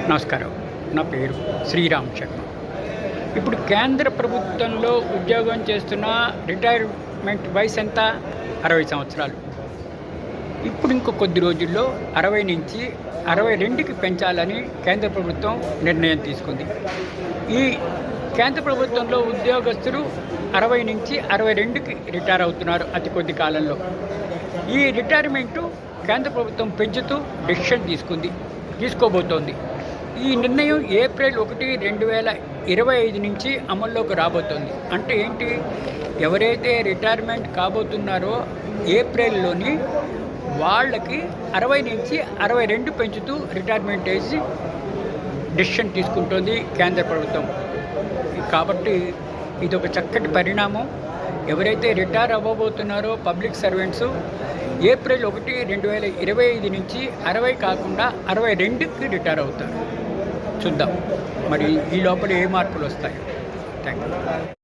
నమస్కారం. నా పేరు శ్రీరామ్ శర్మ. ఇప్పుడు కేంద్ర ప్రభుత్వంలో ఉద్యోగం చేస్తున్న రిటైర్మెంట్ వయసు ఎంత? 60 సంవత్సరాలు. ఇప్పుడు ఇంకో కొద్ది రోజుల్లో 60 నుంచి 62కి పెంచాలని కేంద్ర ప్రభుత్వం నిర్ణయం తీసుకుంది. ఈ కేంద్ర ప్రభుత్వంలో ఉద్యోగస్తులు 60 నుంచి 62కి రిటైర్ అవుతున్నారు అతి కొద్ది కాలంలో. ఈ రిటైర్మెంటు కేంద్ర ప్రభుత్వం పెంచుతూ డెసిషన్ తీసుకోబోతోంది. ఈ నిర్ణయం ఏప్రిల్ 1, 2025 నుంచి అమల్లోకి రాబోతోంది. అంటే ఏంటి? ఎవరైతే రిటైర్మెంట్ కాబోతున్నారో ఏప్రిల్లోని వాళ్ళకి 60 నుంచి 62 పెంచుతూ రిటైర్మెంట్ ఏజ్ డెసిషన్ తీసుకుంటోంది కేంద్ర ప్రభుత్వం. కాబట్టి ఇది ఒక చక్కటి పరిణామం. ఎవరైతే రిటైర్ అవ్వబోతున్నారో పబ్లిక్ సర్వెంట్స్ ఏప్రిల్ 1, 2025 నుంచి 60 కాకుండా 62కి రిటైర్ అవుతారు. చూద్దాం మరి ఈ లోపల ఏ మార్పులు వస్తాయి. Thank you.